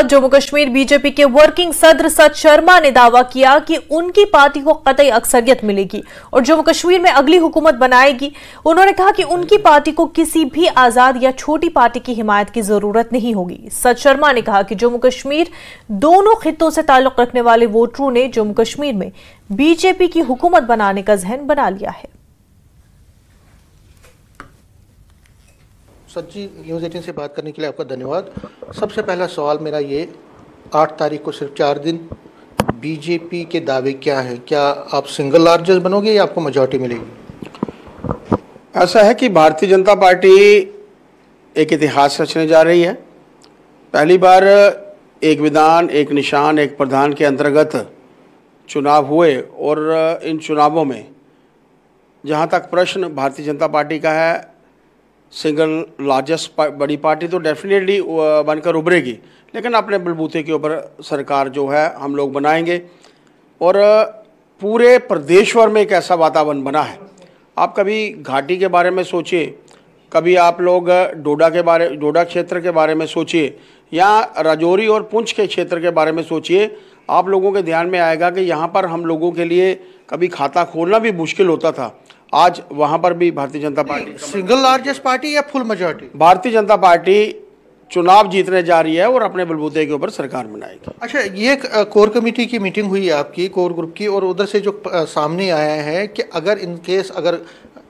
बाद जम्मू कश्मीर बीजेपी के वर्किंग सदर सच शर्मा ने दावा किया कि उनकी पार्टी को कतई अक्सरियत मिलेगी और जम्मू कश्मीर में अगली हुकूमत बनाएगी। उन्होंने कहा कि उनकी पार्टी को किसी भी आजाद या छोटी पार्टी की हिमायत की जरूरत नहीं होगी। सच शर्मा ने कहा कि जम्मू कश्मीर दोनों खित्तों से ताल्लुक रखने वाले वोटरों ने जम्मू कश्मीर में बीजेपी की हुकूमत बनाने का जहन बना लिया है। सच्ची न्यूज़ 18 से बात करने के लिए आपका धन्यवाद। सबसे पहला सवाल मेरा ये, 8 तारीख को सिर्फ 4 दिन, बीजेपी के दावे क्या है? क्या आप सिंगल लार्जेस्ट बनोगे या आपको मेजॉरिटी मिलेगी? ऐसा है कि भारतीय जनता पार्टी एक इतिहास रचने जा रही है। पहली बार एक विधान, एक निशान, एक प्रधान के अंतर्गत चुनाव हुए और इन चुनावों में जहाँ तक प्रश्न भारतीय जनता पार्टी का है, सिंगल लार्जेस्ट बड़ी पार्टी तो डेफिनेटली बनकर उभरेगी, लेकिन अपने बलबूते के ऊपर सरकार जो है हम लोग बनाएंगे। और पूरे प्रदेश भर में एक ऐसा वातावरण बना है। आप कभी घाटी के बारे में सोचिए, कभी आप लोग डोडा क्षेत्र के बारे में सोचिए या राजौरी और पुंछ के क्षेत्र के बारे में सोचिए। आप लोगों के ध्यान में आएगा कि यहाँ पर हम लोगों के लिए कभी खाता खोलना भी मुश्किल होता था। आज वहाँ पर भी Bharatiya Janata party single largest party या full majority? Bharatiya Janata party चुनाव जीतने जा रही है और अपने बलबूते के ऊपर सरकार बनाएगी। अच्छा, ये कोर कमेटी की मीटिंग हुई है आपकी, कोर ग्रुप की, और उधर से जो सामने आया है कि अगर इन केस अगर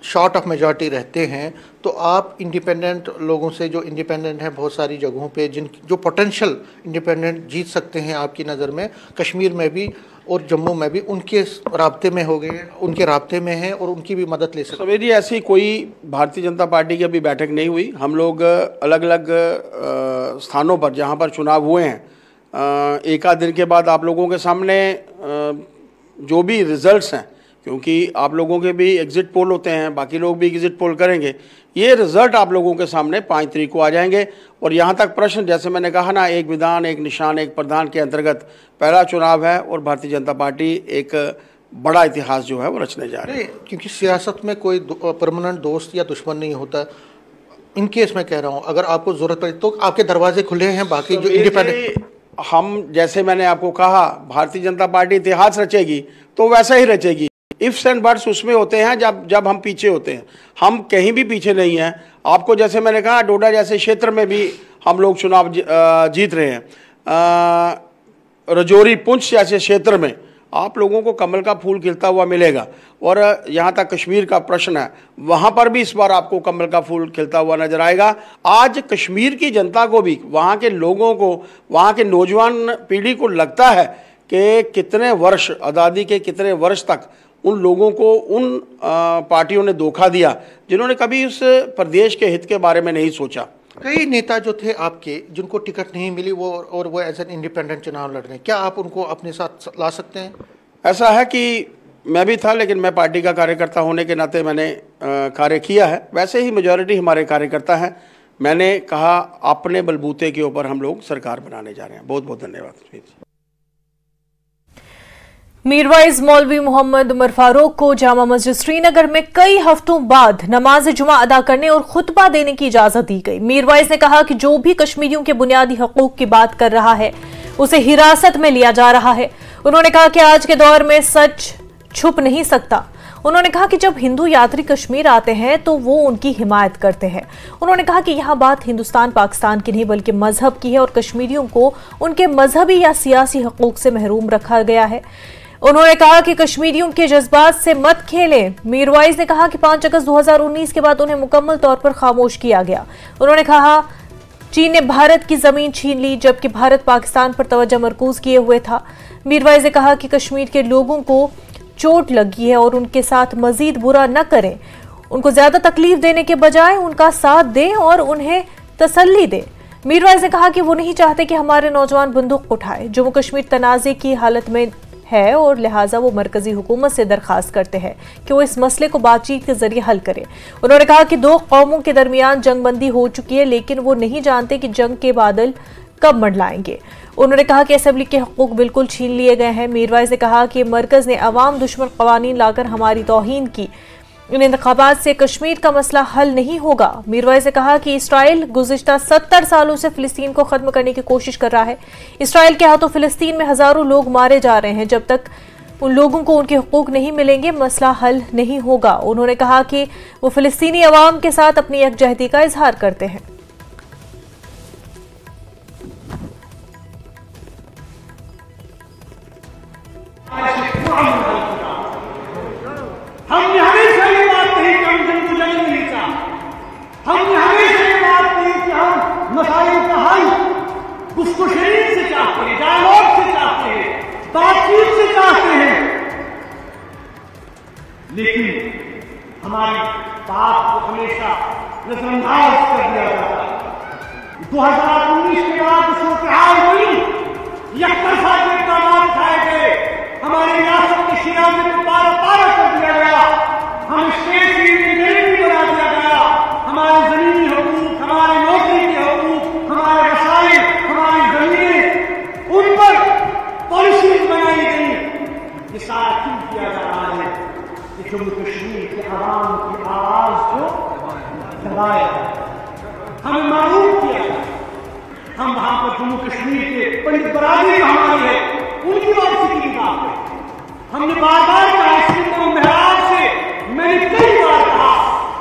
शॉर्ट ऑफ मेजॉरिटी रहते हैं तो आप इंडिपेंडेंट लोगों से, जो इंडिपेंडेंट हैं बहुत सारी जगहों पे, जो पोटेंशियल इंडिपेंडेंट जीत सकते हैं आपकी नज़र में, कश्मीर में भी और जम्मू में भी, उनके राब्ते में हो गए, उनके राब्ते में हैं और उनकी भी मदद ले सकते हैं। सवेरी ऐसी कोई भारतीय जनता पार्टी की अभी बैठक नहीं हुई। हम लोग अलग अलग स्थानों पर जहाँ पर चुनाव हुए हैं, एक आध दिन के बाद आप लोगों के सामने जो भी रिजल्ट्स हैं, क्योंकि आप लोगों के भी एग्जिट पोल होते हैं, बाकी लोग भी एग्जिट पोल करेंगे, ये रिजल्ट आप लोगों के सामने 5 तारीख को आ जाएंगे। और यहाँ तक प्रश्न, जैसे मैंने कहा ना, एक विधान, एक निशान, एक प्रधान के अंतर्गत पहला चुनाव है और भारतीय जनता पार्टी एक बड़ा इतिहास जो है वो रचने जा रही है। क्योंकि सियासत में कोई परमानेंट दोस्त या दुश्मन नहीं होता। इन केस मैं कह रहा हूँ, अगर आपको जरूरत पड़े तो आपके दरवाजे खुले हैं। बाकी जो इंडिपेंडेंट, हम जैसे मैंने आपको कहा, भारतीय जनता पार्टी इतिहास रचेगी तो वैसा ही रचेगी। इफ्स एंड बट्स उसमें होते हैं जब हम पीछे होते हैं। हम कहीं भी पीछे नहीं हैं। आपको जैसे मैंने कहा, डोडा जैसे क्षेत्र में भी हम लोग चुनाव जीत रहे हैं। राजौरी, पुंछ जैसे क्षेत्र में आप लोगों को कमल का फूल खिलता हुआ मिलेगा। और यहाँ तक कश्मीर का प्रश्न है, वहाँ पर भी इस बार आपको कमल का फूल खिलता हुआ नजर आएगा। आज कश्मीर की जनता को भी, वहाँ के लोगों को, वहाँ के नौजवान पीढ़ी को लगता है कि कितने वर्ष, आज़ादी के कितने वर्ष तक उन लोगों को उन पार्टियों ने धोखा दिया जिन्होंने कभी उस प्रदेश के हित के बारे में नहीं सोचा। कई नेता जो थे आपके, जिनको टिकट नहीं मिली, वो एज एन इंडिपेंडेंट चुनाव लड़ रहे हैं, क्या आप उनको अपने साथ ला सकते हैं? ऐसा है कि मैं भी था, लेकिन मैं पार्टी का कार्यकर्ता होने के नाते मैंने कार्य किया है। वैसे ही मेजॉरिटी हमारे कार्यकर्ता हैं। मैंने कहा अपने बलबूते के ऊपर हम लोग सरकार बनाने जा रहे हैं। बहुत बहुत धन्यवाद। मीरवाइज मौलवी मोहम्मद उमर फारूक को जामा मस्जिद श्रीनगर में कई हफ्तों बाद नमाज जुमा अदा करने और खुतबा देने की इजाजत दी गई। मीरवाइज ने कहा कि जो भी कश्मीरियों के बुनियादी हकूक की बात कर रहा है उसे हिरासत में लिया जा रहा है। उन्होंने कहा कि आज के दौर में सच छुप नहीं सकता। उन्होंने कहा कि जब हिंदू यात्री कश्मीर आते हैं तो वो उनकी हिमायत करते हैं। उन्होंने कहा कि यह बात हिंदुस्तान पाकिस्तान की नहीं बल्कि मजहब की है और कश्मीरियों को उनके मजहबी या सियासी हकूक से महरूम रखा गया है। उन्होंने कहा कि कश्मीरियों के जज्बात से मत खेलें। मीरवाइज ने कहा कि 5 अगस्त 2019 के बाद उन्हें मुकम्मल तौर पर खामोश किया गया। उन्होंने कहा चीन ने भारत की जमीन छीन ली जबकि भारत पाकिस्तान पर तवज्जो मरकूज किए हुए था। मीरवाइज ने कहा कि कश्मीर के लोगों को चोट लगी है और उनके साथ मजीद बुरा न करें। उनको ज्यादा तकलीफ देने के बजाय उनका साथ दें और उन्हें तसल्ली दें। मीरवाइज ने कहा कि वो नहीं चाहते कि हमारे नौजवान बंदूक उठाए। जम्मू कश्मीर तनाज़े की हालत में है और लिहाजा वो मरकजी हुकूमत से दरखास्त करते हैं कि वो इस मसले को बातचीत के जरिए हल करे। उन्होंने कहा कि 2 कौमों के दरमियान जंगबंदी हो चुकी है, लेकिन वो नहीं जानते कि जंग के बादल कब मंडलाएंगे। उन्होंने कहा कि असेंबली के हकूक बिल्कुल छीन लिए गए हैं। मीरवाइज ने कहा कि मरकज ने अवाम दुश्मन कवानीन लाकर हमारी तौहीन की। इन इंतखाबात से कश्मीर का मसला हल नहीं होगा। मीरवाइज ने कहा कि इसराइल गुज़िश्ता 70 सालों से फिलिस्तीन को खत्म करने की कोशिश कर रहा है। इसराइल के हाथों फिलिस्तीन में हजारों लोग मारे जा रहे हैं। जब तक उन लोगों को उनके हुकूक नहीं मिलेंगे, मसला हल नहीं होगा। उन्होंने कहा कि वो फिलिस्तीनी अवाम के साथ अपनी यकजहती का इजहार करते हैं। हमने हमेशा ये बात कही कि हम जंग को जंग नहीं चाहते। हमने हमेशा ये बात कही कि हम मसाइल का हल उसको शरीर से चाहते हैं, डायलॉग से चाहते हैं, बातचीत से चाहते हैं। लेकिन हमारी बात को हमेशा नजरअंदाज कर दिया जाता है। 2019 के बाद सूरत-ए-हाल हुई, यकतरफा इक़दाम उठाए गए, हमारी रियासत के शियाजे को पारा पारा कर दिया गया, हम स्टेट यूनियन बना दिया गया, हमारे जमीनी हकूक, हमारे नौकरी के हकूक, हमारे वसाइल, हमारी जमीनें, उन पर पॉलिसीज बनाई गई। ये सारा क्यों किया जा रहा है कि जम्मू कश्मीर के आवाम की आवाज को दबाया, हमें मालूम किया जाए। हम वहां पर जम्मू कश्मीर के पंडित बरादरी हमारी है, उनकी वापसी की बात है। हमने बार बार कहा, मेहराब से मैंने कई बार कहा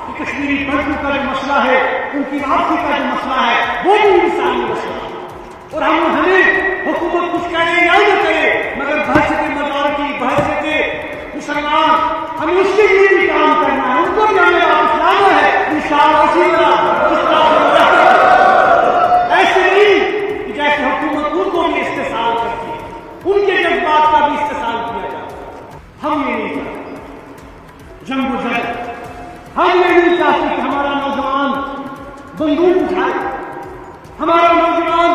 कि कश्मीरी बंधु का जो मसला है, उनकी वापसी का जो मसला है, वो भी इंसानी मसला है। और हमें हुकूमत कुछ करे या न करे, मगर बहस की मेजॉरिटी, बहस के मुसलमान, हमें उसके लिए भी काम करना है, उनको भी हमें वापस लाना है। इंशाअल्लाह ऐसे नहीं कि जैसे हुकूमत उनको भी इस्तेसाल करती है, उनके जज्बात का भी इस्तेसाल किया जाए। हम ये नहीं चाहते जंग, हम ये नहीं चाहते कि हमारा नौजवान बंदूक उठाए, हमारा नौजवान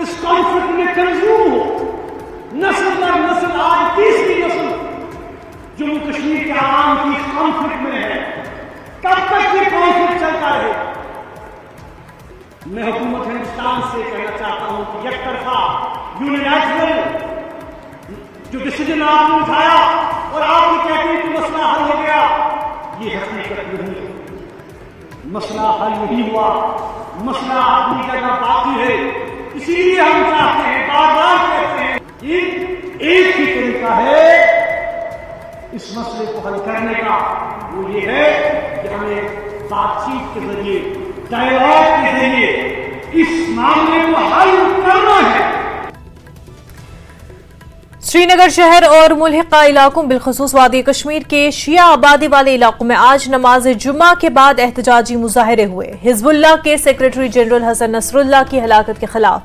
इस कॉन्फ्लिक्ट में कंज्यूम हो। नस्ल दर नस्ल, आज तीसरी नस्ल जम्मू कश्मीर के आवाम की इस कॉन्फ्लिक्ट में है। कब तक ये कॉन्फ्लिक्ट चलता रहे? मैं हुकूमत हिंदुस्तान से कहना चाहता हूं कि एकतरफा यूनिलैटरल जो डिसीजन आपने उठाया और आपने कहते हैं कि मसला हल हो गया, ये हकीकत नहीं है। मसला हल नहीं हुआ, मसला अपनी जगह बाकी है। इसीलिए हम चाहते हैं, बार बार कहते हैं कि एक ही तरीका है इस मसले को हल करने का, वो ये है कि हमें बातचीत के जरिए, डायलॉग के जरिए इस मामले को हल करना है। श्रीनगर शहर और मुल्हिका इलाकों, बिलखसूस वादी कश्मीर के शिया आबादी वाले इलाकों में आज नमाज जुम्मा के बाद एहतजाजी मुजाहरे हुए। हिजबुल्लाह के सेक्रेटरी जनरल हसन नसरुल्लाह की हलाकत के खिलाफ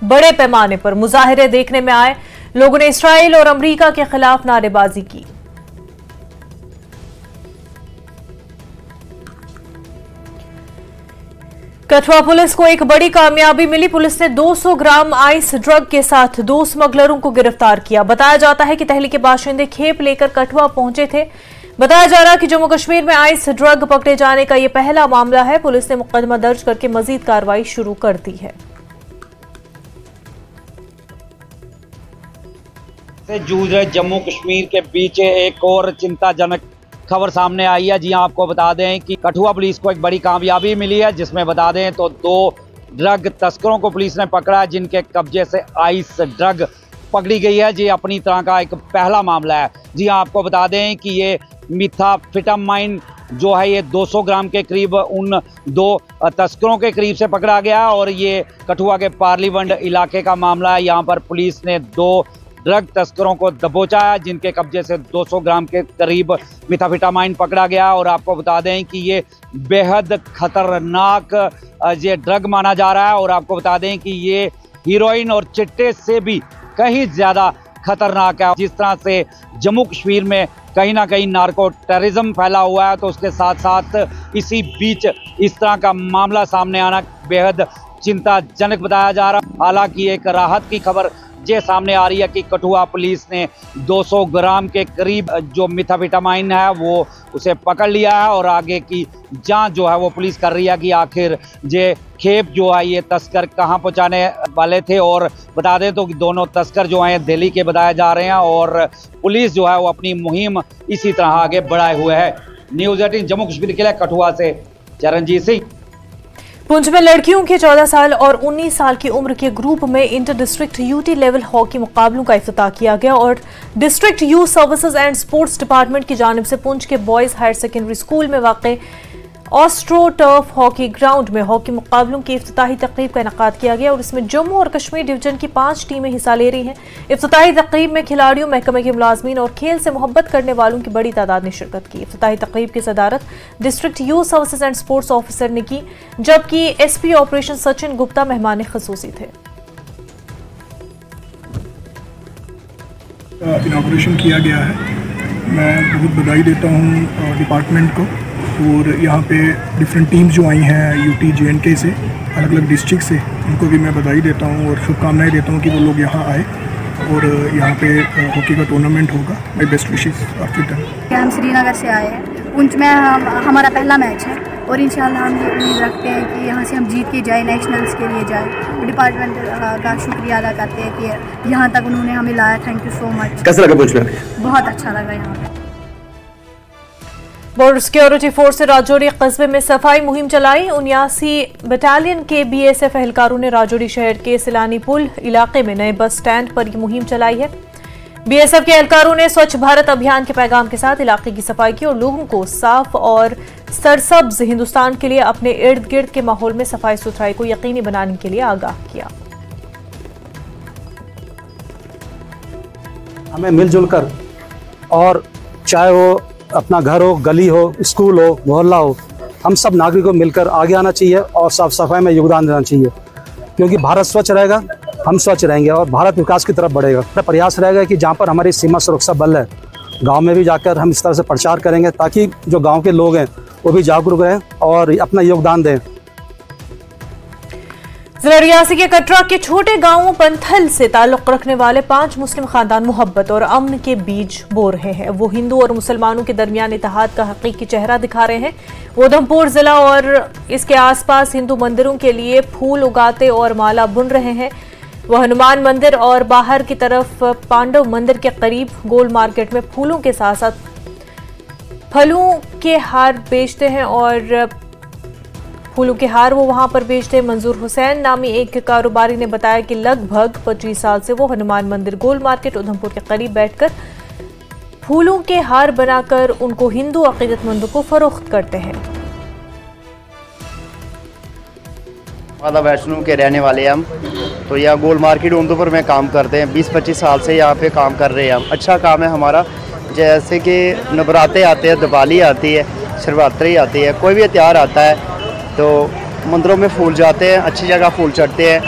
बड़े पैमाने पर मुजाहरे देखने में आए। लोगों ने इसराइल और अमरीका के खिलाफ नारेबाजी की। कठुआ पुलिस को एक बड़ी कामयाबी मिली। पुलिस ने 200 ग्राम आइस ड्रग के साथ 2 स्मगलरों को गिरफ्तार किया। बताया जाता है कि तहली के बाशिंदे खेप लेकर कठुआ पहुंचे थे। बताया जा रहा है कि जम्मू कश्मीर में आइस ड्रग पकड़े जाने का यह पहला मामला है। पुलिस ने मुकदमा दर्ज करके मजीद कार्रवाई शुरू कर दी है। जूझ रहे जम्मू कश्मीर के बीच एक और चिंताजनक खबर सामने आई है। जी हाँ, आपको बता दें कि कठुआ पुलिस को एक बड़ी कामयाबी मिली है, जिसमें बता दें तो 2 ड्रग तस्करों को पुलिस ने पकड़ा है, जिनके कब्जे से आइस ड्रग पकड़ी गई है। जी अपनी तरह का एक पहला मामला है। जी हाँ, आपको बता दें कि ये मिथाफिटामाइन जो है ये 200 ग्राम के करीब उन 2 तस्करों के करीब से पकड़ा गया और ये कठुआ के पार्लिवंड इलाके का मामला है। यहाँ पर पुलिस ने 2 ड्रग तस्करों को दबोचा है, जिनके कब्जे से 200 ग्राम के करीब मिथाफिटामाइन पकड़ा गया। और आपको बता दें कि ये बेहद खतरनाक ये ड्रग माना जा रहा है। और आपको बता दें कि ये हीरोइन और चिट्टे से भी कहीं ज़्यादा खतरनाक है। जिस तरह से जम्मू कश्मीर में कहीं ना कहीं नार्को टेररिज्म फैला हुआ है, तो उसके साथ साथ इसी बीच इस तरह का मामला सामने आना बेहद चिंताजनक बताया जा रहा। हालांकि एक राहत की खबर ये सामने आ रही है कि कठुआ पुलिस ने 200 ग्राम के करीब जो मिथाफिटामाइन है वो उसे पकड़ लिया है और आगे की जांच जो है वो पुलिस कर रही है कि आखिर ये खेप जो है ये तस्कर कहां पहुंचाने वाले थे। और बता दें तो कि दोनों तस्कर जो हैं दिल्ली के बताए जा रहे हैं और पुलिस जो है वो अपनी मुहिम इसी तरह आगे बढ़ाए हुए है। न्यूज़ 18 जम्मू कश्मीर के लिए कठुआ से चरणजीत सिंह। पुंछ में लड़कियों के 14 साल और 19 साल की उम्र के ग्रुप में inter district UT level hockey मुकाबलों का इफ्तिताह किया गया और district youth services and sports department की जानिब से पुंछ के बॉयज हायर सेकेंडरी स्कूल में वाक़ ऑस्ट्रो टर्फ हॉकी ग्राउंड में हॉकी मुकाबलों की इफ्तिताही तकरीब का इनेकाद किया गया और इसमें जम्मू और कश्मीर डिवीजन की 5 टीमें हिस्सा ले रही हैं। इफ्तिताही तकरीब में खिलाड़ियों, महकमे के मुलाजमीन और खेल से मोहब्बत करने वालों की बड़ी तादाद ने शिरकत की। इफ्तिताही तकरीब की सदारत district youth services and sports officer ने की, जबकि SP ऑपरेशन सचिन गुप्ता मेहमान खसूसी थे। इनॉग्रेशन किया गया है। मैं बहुत बधाई देता हूँ डिपार्टमेंट को और यहाँ पे डिफरेंट टीम्स जो आई हैं UT JNK से, अलग अलग डिस्ट्रिक्ट से, उनको भी मैं बधाई देता हूँ और शुभकामनाएं देता हूँ कि वो लोग यहाँ आए और यहाँ पे हॉकी का टूर्नामेंट होगा। My best wishes after that. हम श्रीनगर से आए हैं। पुंछ में हमारा पहला मैच है और इंशाल्लाह हम ये उम्मीद रखते हैं कि यहाँ से हम जीत के जाए, नेशनल्स के लिए जाए। डिपार्टमेंट का शुक्रिया अदा करते हैं कि यहाँ तक उन्होंने हमें लाया। Thank you so much. कैसा लगा पुंछ में? बहुत अच्छा लगा यहाँ पे। बॉर्डर सिक्योरिटी फोर्स ने राजौरी कस्बे में सफाई मुहिम चलाई। 79 बटालियन के BSF एहलकारों ने राजौरी शहर के सिलानी पुल इलाके में नए बस स्टैंड पर यह मुहिम चलाई है। BSF के एहलकारों ने स्वच्छ भारत अभियान के पैगाम के साथ इलाके की सफाई की और लोगों को साफ और सरसब्ज हिंदुस्तान के लिए अपने इर्द गिर्द के माहौल में सफाई सुथराई को यकीनी बनाने के लिए आगाह किया। हमें मिलजुल कर, और चाहे वो अपना घर हो, गली हो, स्कूल हो, मोहल्ला हो, हम सब नागरिकों को मिलकर आगे आना चाहिए और साफ सफाई में योगदान देना चाहिए, क्योंकि भारत स्वच्छ रहेगा, हम स्वच्छ रहेंगे और भारत विकास की तरफ बढ़ेगा। प्रयास रहेगा कि जहाँ पर हमारी सीमा सुरक्षा बल है, गांव में भी जाकर हम इस तरह से प्रचार करेंगे ताकि जो गांव के लोग हैं वो भी जागरूक रहें और अपना योगदान दें। जिला रियासी के कटरा के छोटे गांवों पंथल से ताल्लुक रखने वाले 5 मुस्लिम खानदान मोहब्बत और अमन के बीज बो रहे हैं। वो हिंदू और मुसलमानों के दरमियान इत्तेहाद का हकीकी चेहरा दिखा रहे हैं। वो उधमपुर जिला और इसके आसपास हिंदू मंदिरों के लिए फूल उगाते और माला बुन रहे हैं। वह हनुमान मंदिर और बाहर की तरफ पांडव मंदिर के करीब गोल मार्केट में फूलों के साथ साथ फलों के हार बेचते हैं और फूलों के हार वो वहां पर बेचते हैं। मंजूर हुसैन नामी एक कारोबारी ने बताया कि लगभग 25 साल से वो हनुमान मंदिर गोल मार्केट उधमपुर के करीब बैठकर फूलों के हार बनाकर उनको हिंदू अकीदतमंदों को फरोख्त करते हैं। माता वैष्णो के रहने वाले हम, तो यहाँ गोल मार्केट उधमपुर में काम करते हैं। 20-25 साल से यहाँ पे काम कर रहे हैं हम। अच्छा काम है हमारा। जैसे कि नवरात्रे आते हैं, दिवाली आती है, शिवरात्रि आती है, कोई भी त्यौहार आता है तो मंदिरों में फूल जाते हैं, अच्छी जगह फूल चढ़ते हैं,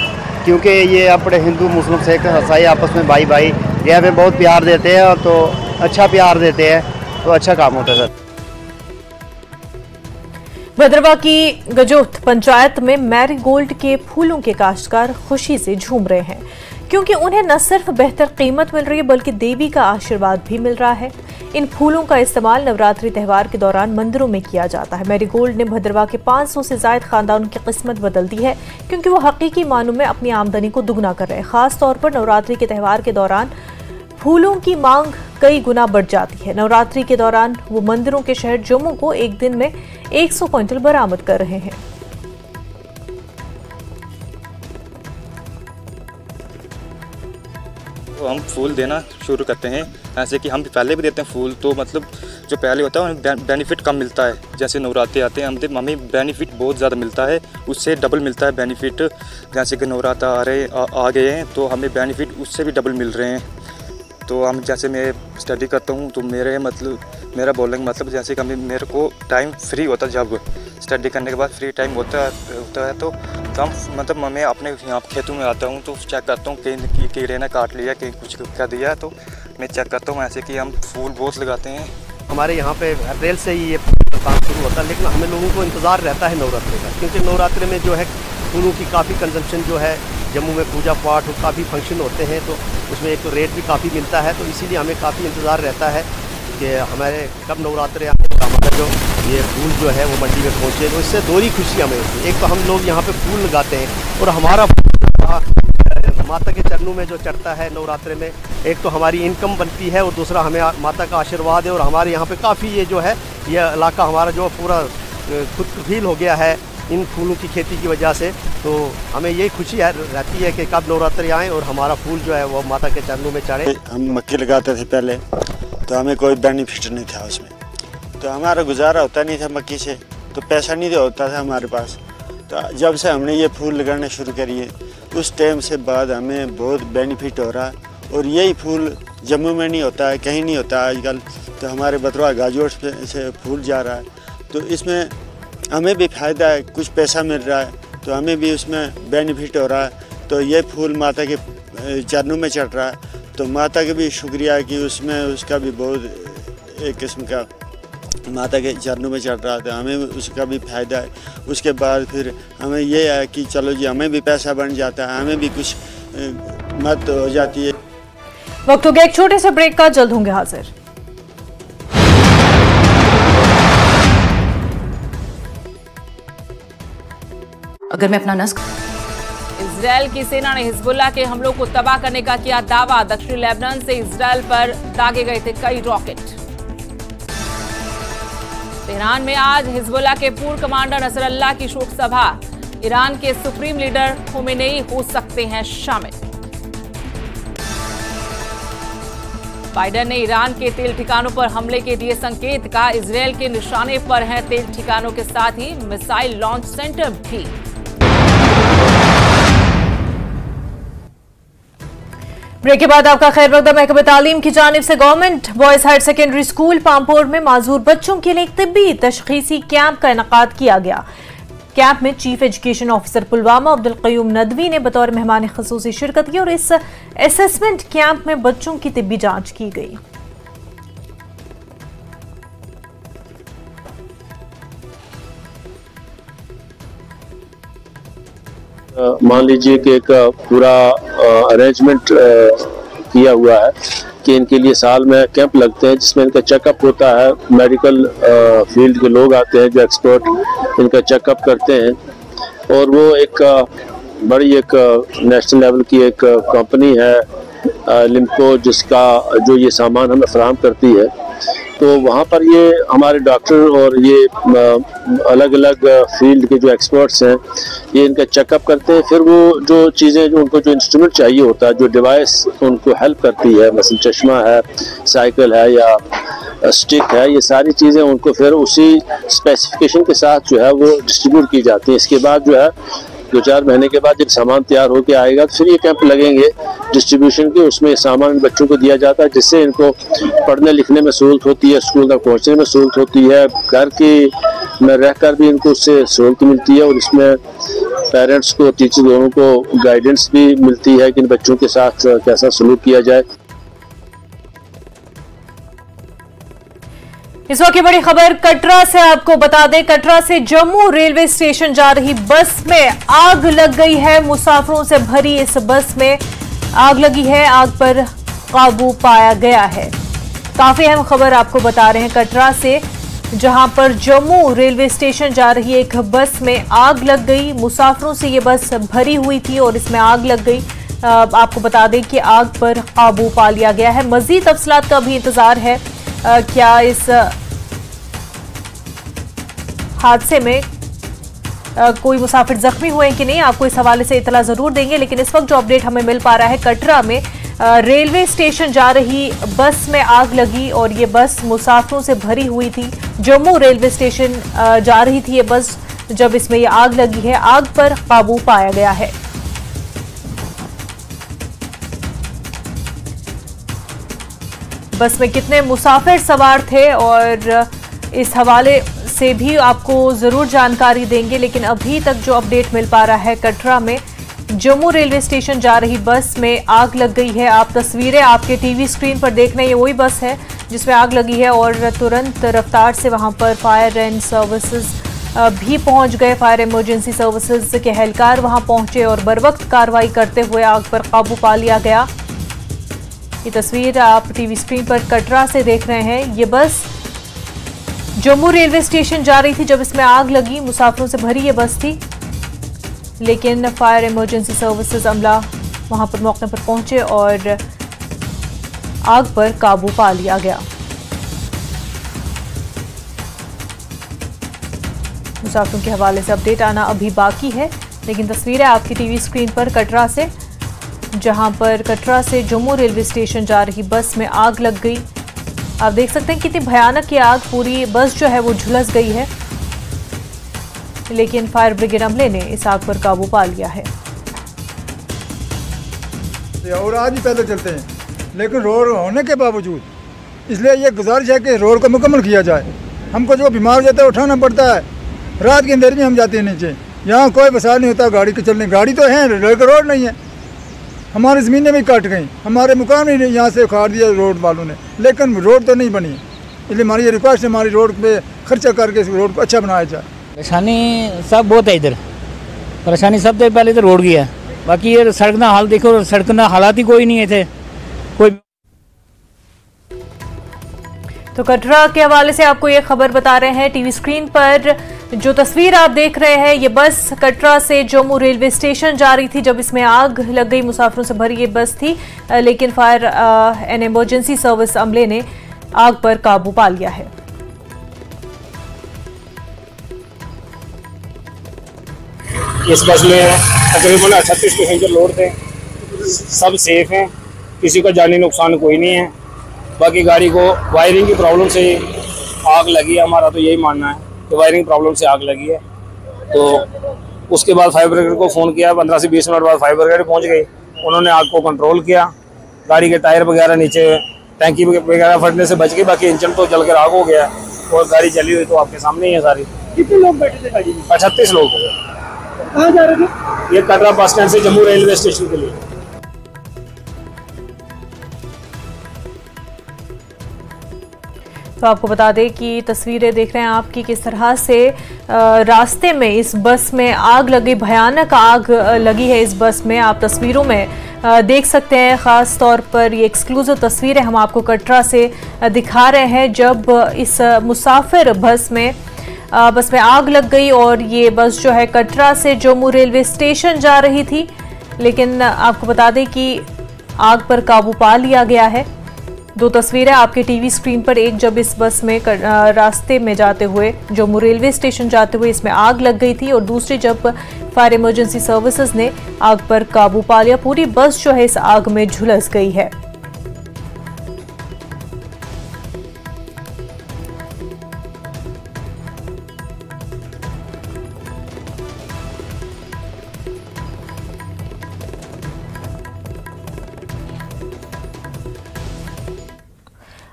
क्योंकि ये अपने हिंदू मुस्लिम सिख ईसाई आपस में भाई भाई ये हमें बहुत प्यार देते हैं, तो अच्छा प्यार देते हैं, तो अच्छा काम होता है सर। भद्रवा की गजोथ पंचायत में मैरीगोल्ड के फूलों के काश्तकार खुशी से झूम रहे हैं, क्योंकि उन्हें न सिर्फ बेहतर कीमत मिल रही है बल्कि देवी का आशीर्वाद भी मिल रहा है। इन फूलों का इस्तेमाल नवरात्रि त्यौहार के दौरान मंदिरों में किया जाता है। मैरीगोल्ड ने भद्रवा के 500 से ज्यादा खानदानों की किस्मत बदल दी है, क्योंकि वो हकीकी मानों में अपनी आमदनी को दुगना कर रहे हैं। खास तौर पर नवरात्रि के त्यौहार के दौरान फूलों की मांग कई गुना बढ़ जाती है। नवरात्रि के दौरान वो मंदिरों के शहर जम्मू को एक दिन में 100 क्विंटल बरामद कर रहे हैं। तो हम फूल देना शुरू करते हैं, ऐसे कि हम पहले भी देते हैं फूल, तो मतलब जो पहले होता है हमें बेनिफिट कम मिलता है। जैसे नवरात्रे आते हैं हमें बेनिफिट बहुत ज़्यादा मिलता है, उससे डबल मिलता है बेनिफिट। जैसे कि नवरात्र आ गए हैं तो हमें बेनिफिट उससे भी डबल मिल रहे हैं। तो हम जैसे मैं स्टडी करता हूँ तो मेरा बोलने का मतलब जैसे कि मेरे को टाइम फ्री होता है, जब स्टडी करने के बाद फ्री टाइम होता है तो हम मतलब मैं अपने यहाँ खेतों में आता हूँ तो चेक करता हूँ कहीं कीड़े ने काट लिया, कहीं कुछ कर दिया है, तो मैं चेक करता हूँ। ऐसे कि हम फूल बहुत लगाते हैं। हमारे यहाँ पे अप्रैल से ही ये काम शुरू होता है, लेकिन हमें लोगों को इंतज़ार रहता है नवरात्रि का, क्योंकि नवरात्रि में जो है फूलों की काफ़ी कंजम्पशन जो है, जम्मू में पूजा पाठ और काफ़ी फंक्शन होते हैं, तो उसमें एक तो रेट भी काफ़ी मिलता है, तो इसीलिए हमें काफ़ी इंतज़ार रहता है कि हमारे कब नवरात्रे आने का हमारा जो ये फूल जो है वो मंडी में पहुँचे। तो इससे दो ही खुशी हमें होती है, एक तो हम लोग यहाँ पे फूल लगाते हैं और हमारा माता के चरणों में जो चढ़ता है नवरात्रे में, एक तो हमारी इनकम बनती है और दूसरा हमें माता का आशीर्वाद है और हमारे यहाँ पे काफ़ी ये जो है यह इलाका हमारा जो पूरा खुद कफील हो गया है इन फूलों की खेती की वजह से। तो हमें यही खुशी रहती है कि कब नवरात्रि आए और हमारा फूल जो है वो माता के चरणों में चढ़े। हम मक्की लगाते थे पहले, तो हमें कोई बेनिफिट नहीं था उसमें, तो हमारा गुजारा होता नहीं था मक्की से, तो पैसा नहीं होता था हमारे पास। तो जब से हमने ये फूल लगाने शुरू करिए उस टाइम से बाद हमें बहुत बेनिफिट हो रहा है। और यही फूल जम्मू में नहीं होता है, कहीं नहीं होता है आजकल, तो हमारे बतरवा गाजोट से फूल जा रहा है, तो इसमें हमें भी फ़ायदा है, कुछ पैसा मिल रहा है, तो हमें भी उसमें बेनिफिट हो रहा है। तो ये फूल माता के चरणों में चढ़ रहा है, तो माता का भी शुक्रिया कि उसमें उसका भी बहुत एक किस्म का माता के चरणों में चढ़ रहा था, हमें उसका भी फ़ायदा है। उसके बाद फिर हमें ये है कि चलो जी हमें भी पैसा बन जाता है, हमें भी कुछ मदद हो जाती है। वक्त हो गया एक छोटे से ब्रेक का, जल्द होंगे हाजिर। अगर मैं अपना नस्ल इजराइल की सेना ने हिजबुल्लाह के हमलों को तबाह करने का किया दावा। दक्षिणी लेबनान से इजराइल पर दागे गए थे कई रॉकेट। तेहरान में आज हिजबुल्लाह के पूर्व कमांडर नसरल्लाह की शोक सभा। ईरान के सुप्रीम लीडर खोमेनी हो सकते हैं शामिल। बाइडेन ने ईरान के तेल ठिकानों पर हमले के दिए संकेत। का इजराइल के निशाने पर हैं तेल ठिकानों के साथ ही मिसाइल लॉन्च सेंटर भी। ब्रेक के बाद आपका खैर मकदम। महकमे तालीम की जानिब से government boys higher secondary school Pampore में माजूर बच्चों के लिए एक तिब्बी तशखीसी कैंप का इनेकाद किया गया। कैंप में chief education officer Pulwama Abdul Qayyum Nadvi ने बतौर मेहमान ख़ुसूसी शिरकत की और इस असेसमेंट कैंप में बच्चों की तिब्बी जांच की गई। मान लीजिए कि एक पूरा अरेंजमेंट किया हुआ है कि इनके लिए साल में कैंप लगते हैं जिसमें इनका चेकअप होता है। मेडिकल फील्ड के लोग आते हैं जो एक्सपर्ट इनका चेकअप करते हैं। और वो एक बड़ी एक नेशनल लेवल की एक कंपनी है लिम्को, जिसका जो ये सामान हमें फराहम करती है। तो वहाँ पर ये हमारे डॉक्टर और ये अलग अलग फील्ड के जो एक्सपर्ट्स हैं ये इनका चेकअप करते हैं। फिर वो जो चीज़ें जो उनको जो इंस्ट्रूमेंट चाहिए होता है, जो डिवाइस उनको हेल्प करती है, मसलन चश्मा है, साइकिल है या स्टिक है, ये सारी चीज़ें उनको फिर उसी स्पेसिफिकेशन के साथ जो है वो डिस्ट्रीब्यूट की जाती है। इसके बाद जो है 2-4 महीने के बाद जब सामान तैयार होके आएगा तो फिर ये कैंप लगेंगे डिस्ट्रीब्यूशन के। उसमें सामान बच्चों को दिया जाता है जिससे इनको पढ़ने लिखने में सहूलत होती है, स्कूल तक पहुंचने में सहूलत होती है, घर की में रहकर भी इनको उससे सहूलत मिलती है। और इसमें पेरेंट्स को, टीचर दोनों को गाइडेंस भी मिलती है कि इन बच्चों के साथ कैसा सलूक किया जाए। इस वक्त की बड़ी खबर कटरा से आपको बता दें। कटरा से जम्मू रेलवे स्टेशन जा रही बस में आग लग गई है। मुसाफिरों से भरी इस बस में आग लगी है। आग पर काबू पाया गया है। काफी अहम खबर आपको बता रहे हैं कटरा से, जहां पर जम्मू रेलवे स्टेशन जा रही एक बस में आग लग गई। मुसाफिरों से ये बस भरी हुई थी और इसमें आग लग गई। आपको बता दें कि आग पर काबू पा लिया गया है। मजीद तफसीलात का भी इंतजार है। क्या इस हादसे में कोई मुसाफिर जख्मी हुए हैं कि नहीं, आपको इस हवाले से इतला जरूर देंगे। लेकिन इस वक्त जो अपडेट हमें मिल पा रहा है, कटरा में रेलवे स्टेशन जा रही बस में आग लगी और ये बस मुसाफिरों से भरी हुई थी। जम्मू रेलवे स्टेशन जा रही थी ये बस जब इसमें ये आग लगी है। आग पर काबू पाया गया है। बस में कितने मुसाफिर सवार थे और इस हवाले से भी आपको जरूर जानकारी देंगे। लेकिन अभी तक जो अपडेट मिल पा रहा है, कटरा में जम्मू रेलवे स्टेशन जा रही बस में आग लग गई है। आप तस्वीरें आपके टीवी स्क्रीन पर देख रहे हैं, ये वही बस है जिसमें आग लगी है और तुरंत रफ्तार से वहां पर फायर एंड सर्विसेज भी पहुंच गए। फायर इमरजेंसी सर्विसेज के एहलकार वहां पहुंचे और बरवक्त कार्रवाई करते हुए आग पर काबू पा लिया गया। ये तस्वीर आप टीवी स्क्रीन पर कटरा से देख रहे हैं। ये बस जम्मू रेलवे स्टेशन जा रही थी जब इसमें आग लगी। मुसाफिरों से भरी ये बस थी, लेकिन फायर इमरजेंसी सर्विसेज अमला वहां पर मौके पर पहुंचे और आग पर काबू पा लिया गया। मुसाफिरों के हवाले से अपडेट आना अभी बाकी है, लेकिन तस्वीरें आपकी टीवी स्क्रीन पर कटरा से, जहां पर कटरा से जम्मू रेलवे स्टेशन जा रही बस में आग लग गई। आप देख सकते हैं कितनी भयानक ये आग, पूरी बस जो है वो झुलस गई है, लेकिन फायर ब्रिगेड अमले ने इस आग पर काबू पा लिया है। और आज ही पैदल चलते हैं, लेकिन रोड होने के बावजूद इसलिए ये गुजारिश है कि रोड को मुकम्मल किया जाए। हमको जो बीमार हो जाता है उठाना पड़ता है, रात के अंधेरे में हम जाते हैं नीचे, यहाँ कोई वसाइल नहीं होता गाड़ी के चलने। गाड़ी तो है, रोड नहीं है। हमारी ज़मीनें भी कट गई, हमारे मकान भी यहाँ से उखाड़ दिया रोड वालों ने, लेकिन रोड तो नहीं बनी। इसलिए हमारी ये रिक्वेस्ट है, हमारी रोड पे खर्चा करके इस रोड को अच्छा बनाया जाए। परेशानी सब बहुत है इधर, परेशानी सबसे पहले तो रोड की है, बाकी ये सड़क ना हाल देखो, सड़क ना हालात ही कोई नहीं है थे कोई। तो कटरा के हवाले से आपको ये खबर बता रहे हैं, टीवी स्क्रीन पर जो तस्वीर आप देख रहे हैं, ये बस कटरा से जम्मू रेलवे स्टेशन जा रही थी जब इसमें आग लग गई। मुसाफिरों से भरी ये बस थी, लेकिन फायर एंड इमरजेंसी सर्विस अमले ने आग पर काबू पा लिया है। इस बस में तकरीबन 38 पैसेंजर लोड थे, सब सेफ हैं, किसी का जानी नुकसान कोई नहीं है। बाकी गाड़ी को वायरिंग की प्रॉब्लम से आग लगी है, हमारा तो यही मानना है कि वायरिंग प्रॉब्लम से आग लगी है। तो उसके बाद फायर ब्रिगेड को फ़ोन किया, 15 से 20 मिनट बाद फायर ब्रिगेड पहुंच गई, उन्होंने आग को कंट्रोल किया। गाड़ी के टायर वगैरह नीचे टैंकी वगैरह फटने से बच गई, बाकी इंजन तो जलकर आग हो गया और गाड़ी जली हुई तो आपके सामने ही है सारी। कितने लोग बैठे थे गाड़ी में? 38 लोग थे। कहाँ जा रहे थे? ये कटरा बस स्टैंड से जम्मू रेलवे स्टेशन के लिए। तो आपको बता दें कि तस्वीरें देख रहे हैं आपकी किस तरह से रास्ते में इस बस में आग लगी, भयानक आग लगी है इस बस में। आप तस्वीरों में देख सकते हैं, ख़ास तौर पर ये एक्सक्लूसिव तस्वीरें हम आपको कटरा से दिखा रहे हैं, जब इस मुसाफिर बस में आग लग गई और ये बस जो है कटरा से जम्मू रेलवे स्टेशन जा रही थी। लेकिन आपको बता दें कि आग पर काबू पा लिया गया है। दो तस्वीरें आपके टीवी स्क्रीन पर, एक जब इस बस में रास्ते में जाते हुए जम्मू रेलवे स्टेशन जाते हुए इसमें आग लग गई थी, और दूसरी जब फायर इमरजेंसी सर्विसेज ने आग पर काबू पा लिया। पूरी बस जो है इस आग में झुलस गई है।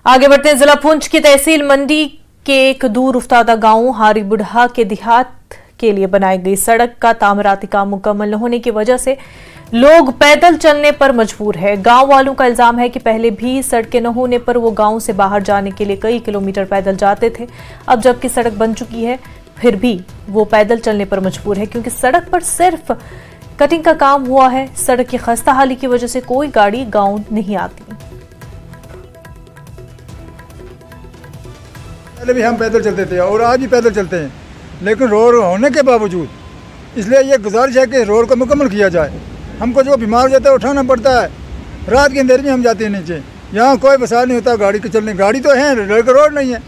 आगे बढ़ते हैं, जिला पुंछ की तहसील मंडी के एक दूर उफ्तादा गांव हारी बुढ़ा के देहात के लिए बनाई गई सड़क का तामीराती काम मुकम्मल न होने की वजह से लोग पैदल चलने पर मजबूर है। गांव वालों का इल्जाम है कि पहले भी सड़कें न होने पर वो गांव से बाहर जाने के लिए कई किलोमीटर पैदल जाते थे। अब जबकि सड़क बन चुकी है फिर भी वो पैदल चलने पर मजबूर है, क्योंकि सड़क पर सिर्फ कटिंग का काम हुआ है। सड़क की खस्ता हाली की वजह से कोई गाड़ी गाँव नहीं आती। पहले भी हम पैदल चलते थे और आज भी पैदल चलते हैं, लेकिन रोड होने के बावजूद इसलिए ये गुजारिश है कि रोड को मुकम्मल किया जाए। हमको जो बीमार हो जाता है उठाना पड़ता है, रात के अंधेरे में हम जाते हैं नीचे, यहाँ कोई वसाइल नहीं होता गाड़ी के चलने। गाड़ी तो है, रोड नहीं है।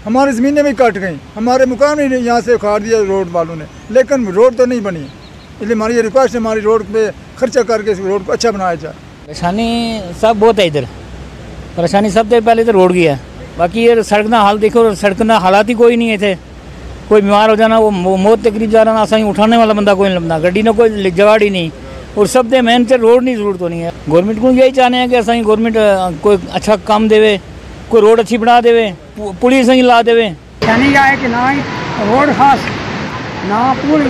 हमारी ज़मीनें भी कट गई, हमारे मकान भी यहाँ से उखाड़ दिया रोड वालों ने, लेकिन रोड तो नहीं बनी। इसलिए हमारी ये रिक्वेस्ट है, हमारी रोड पे खर्चा करके इस रोड को अच्छा बनाया जाए। परेशानी सब बहुत है इधर, परेशानी सबसे पहले तो रोड की है, बाकी ये सड़क ना हाल देखो, सड़क ना हालात ही कोई नहीं है थे। कोई बीमार हो जाना, वो मौत के करीब जा रहा ना, असा उठाने वाला बंदा कोई नहीं लगता, गड्डी ने कोई जगाड़ ही नहीं। और सब दे मेहनत से रोड नहीं जरूरत होनी है। गवर्नमेंट को यही चाहने हैं कि असा गवर्नमेंट कोई अच्छा काम देवे, कोई रोड अच्छी बना देवे, पुलिस ही ला देवे। परेशानी क्या है कि ना रोड खास ना पुल,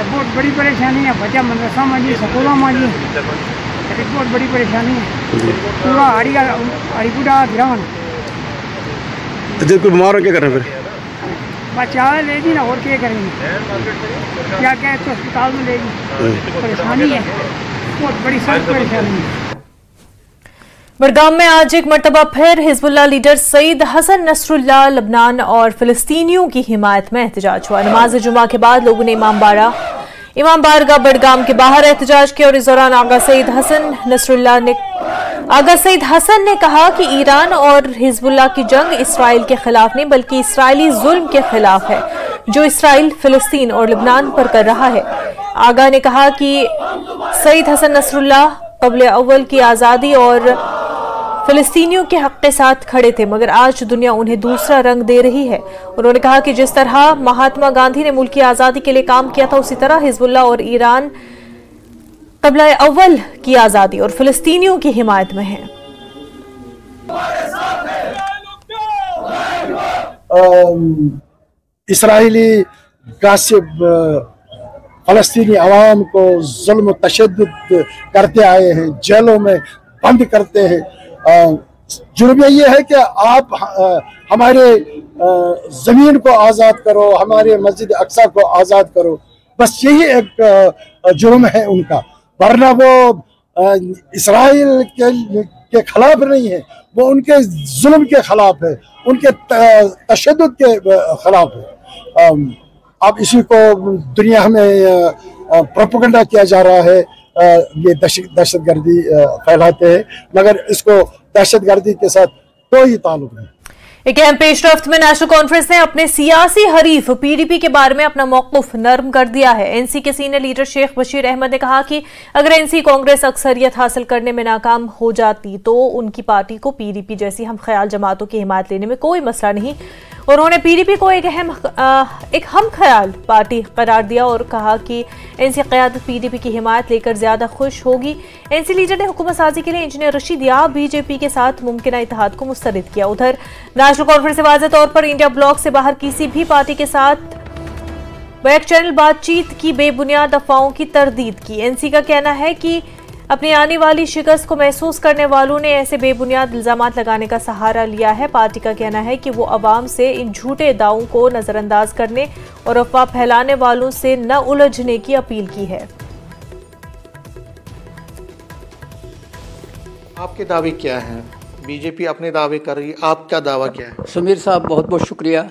बहुत बड़ी परेशानी है। बच्चा मदरसा में जी, स्कूलों में जी, बहुत बड़ी परेशानी है। पूरा हरिपुरा गिरान। तो जब कोई बीमार हो क्या करें फिर? बचा लेगी ना, और क्या करेंगे? क्या क्या तो अस्पताल में लेगी। परेशानी है, बहुत बड़ी सख्त परेशानी है। बड़गाम में आज एक मरतबा फिर Hezbollah leader Sayyed Hassan Nasrallah लबनान और फिलिस्तीनियों की हिमायत में एहतजाज हुआ। नमाज जुमा के बाद लोगों ने इमाम बारगाह बड़गाम के बाहर एहतजाज किया और इस दौरान आगा सईद हसन ने कहा कि ईरान और हिजबुल्लाह की जंग इसराइल के खिलाफ नहीं बल्कि इसराइली जुल्म के खिलाफ है। जो इसराइल, फिलिस्तीन और लेबनान पर कर रहा है। आगा ने कहा कि सईद हसन नसरुल्लाह कब्ल अव्वल की आज़ादी और फिलिस्तीनियों के हक के साथ खड़े थे, मगर आज दुनिया उन्हें दूसरा रंग दे रही है। उन्होंने कहा कि जिस तरह महात्मा गांधी ने मुल्क की आज़ादी के लिए काम किया था, उसी तरह हिजबुल्लाह और ईरान कब्ल अव्वल की आज़ादी और फिलिस्तीनियों की हिमायत में है। इसराइली गासिब फलस्तीनी अवाम को जुल्म तशद्दुद करते आए हैं, जेलों में बंद करते हैं। जुर्म ये है कि आप हमारे ज़मीन को आज़ाद करो, हमारे मस्जिद अक्सा को आज़ाद करो, बस यही एक जुर्म है उनका, वरना वो इसराइल के खिलाफ नहीं है, वो उनके जुल्म के खिलाफ है, उनके तशद्दुद के खिलाफ है। अब इसी को दुनिया में प्रोपेगेंडा किया जा रहा है, ये दहशतगर्दी फैलाते हैं, मगर इसको दहशतगर्दी के साथ कोई ताल्लुक नहीं। एक अहम पेशरफ्त में नेशनल कॉन्फ्रेंस ने अपने सियासी हरीफ पीडीपी के बारे में अपना मौक़िफ़ नरम कर दिया है। एनसी के सीनियर लीडर शेख बशीर अहमद ने कहा कि अगर एनसी कांग्रेस अक्सरियत हासिल करने में नाकाम हो जाती तो उनकी पार्टी को पीडीपी जैसी हम ख्याल जमातों की हिमायत लेने में कोई मसला नहीं। उन्होंने पीडीपी को एक हम ख्याल पार्टी करार दिया और कहा कि एनसी क़यादत पीडीपी की हिमायत लेकर ज्यादा खुश होगी। एनसी लीडर ने हुकूमत साजी के लिए इंजीनियर रशीद याब बीजेपी के साथ मुमकिन इत्तेहाद को मुस्तरद किया। उधर नेशनल कॉन्फ्रेंस ने वाज़ेह तौर पर इंडिया ब्लॉक से बाहर किसी भी पार्टी के साथ बैक चैनल बातचीत की बेबुनियाद अफवाहों की तरदीद की। एनसी का कहना है कि अपनी आने वाली शिकस्त को महसूस करने वालों ने ऐसे बेबुनियाद इल्जामात लगाने का सहारा लिया है। पार्टी का कहना है कि वो अवाम से इन झूठे दावों को नजरअंदाज करने और अफवाह फैलाने वालों से न उलझने की अपील की है। आपके दावे क्या हैं? बीजेपी अपने दावे कर रही है, आपका दावा क्या है? समीर साहब बहुत बहुत शुक्रिया।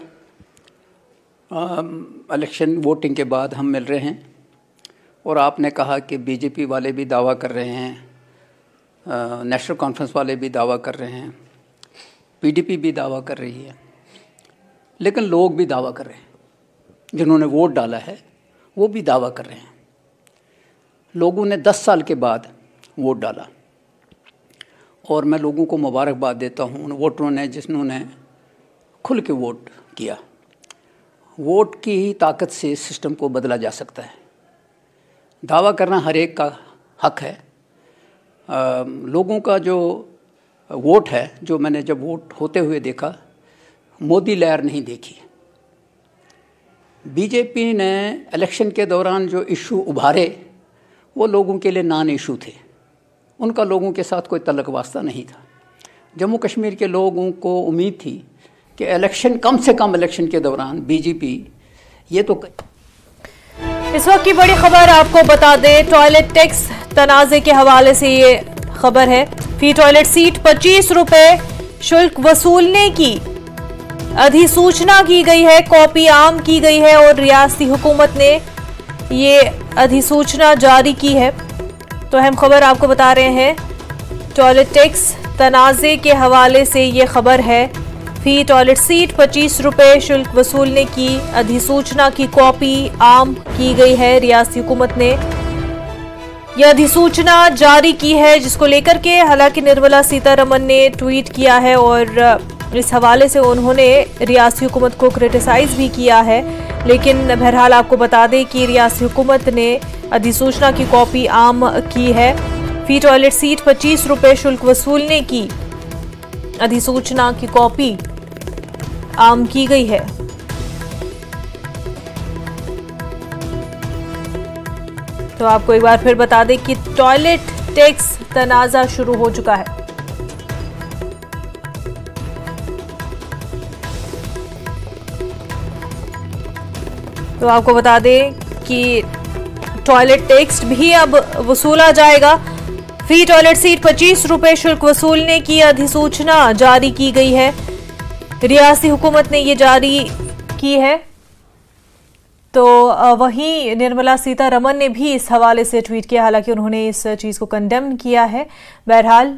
इलेक्शन वोटिंग के बाद हम मिल रहे हैं और आपने कहा कि बीजेपी वाले भी दावा कर रहे हैं, नेशनल कॉन्फ्रेंस वाले भी दावा कर रहे हैं, पीडीपी भी दावा कर रही है, लेकिन लोग भी दावा कर रहे हैं, जिन्होंने वोट डाला है वो भी दावा कर रहे हैं। लोगों ने 10 साल के बाद वोट डाला और मैं लोगों को मुबारकबाद देता हूँ उन वोटरों ने जिन्होंने खुल के वोट किया। वोट की ही ताकत से सिस्टम को बदला जा सकता है। दावा करना हर एक का हक है। लोगों का जो वोट है, जो मैंने जब वोट होते हुए देखा, मोदी लहर नहीं देखी। बीजेपी ने इलेक्शन के दौरान जो इशू उभारे वो लोगों के लिए नॉन इशू थे, उनका लोगों के साथ कोई तल्लुक वास्ता नहीं था। जम्मू कश्मीर के लोगों को उम्मीद थी कि इलेक्शन, कम से कम इलेक्शन के दौरान बीजेपी ये तो। इस वक्त की बड़ी खबर आपको बता दें, टॉयलेट टैक्स तनाज़े के हवाले से ये खबर है। फी टॉयलेट सीट 25 रुपए शुल्क वसूलने की अधिसूचना की गई है, कॉपी आम की गई है और रियासती हुकूमत ने ये अधिसूचना जारी की है। तो अहम खबर आपको बता रहे हैं, टॉयलेट टैक्स तनाज़े के हवाले से ये खबर है। फी टॉयलेट सीट 25 रुपए शुल्क वसूलने की अधिसूचना की कॉपी आम की गई है। रियासती हुकूमत ने यह अधिसूचना जारी की है, जिसको लेकर के हालांकि निर्मला सीतारमन ने ट्वीट किया है और इस हवाले से उन्होंने रियासती हुकूमत को क्रिटिसाइज भी किया है। लेकिन बहरहाल आपको बता दें कि रियासती हुकूमत ने अधिसूचना की कॉपी आम की है। फी टॉयलेट सीट 25 रुपए शुल्क वसूलने की अधिसूचना की कॉपी आम की गई है। तो आपको एक बार फिर बता दें कि टॉयलेट टैक्स तनाज़ा शुरू हो चुका है। तो आपको बता दें कि टॉयलेट टैक्स भी अब वसूला जाएगा। फी टॉयलेट सीट 25 रुपए शुल्क वसूलने की अधिसूचना जारी की गई है। रियासती हुकूमत ने ये जारी की है। तो वहीं निर्मला सीतारमन ने भी इस हवाले से ट्वीट किया, हालांकि उन्होंने इस चीज़ को कंडेम किया है। बहरहाल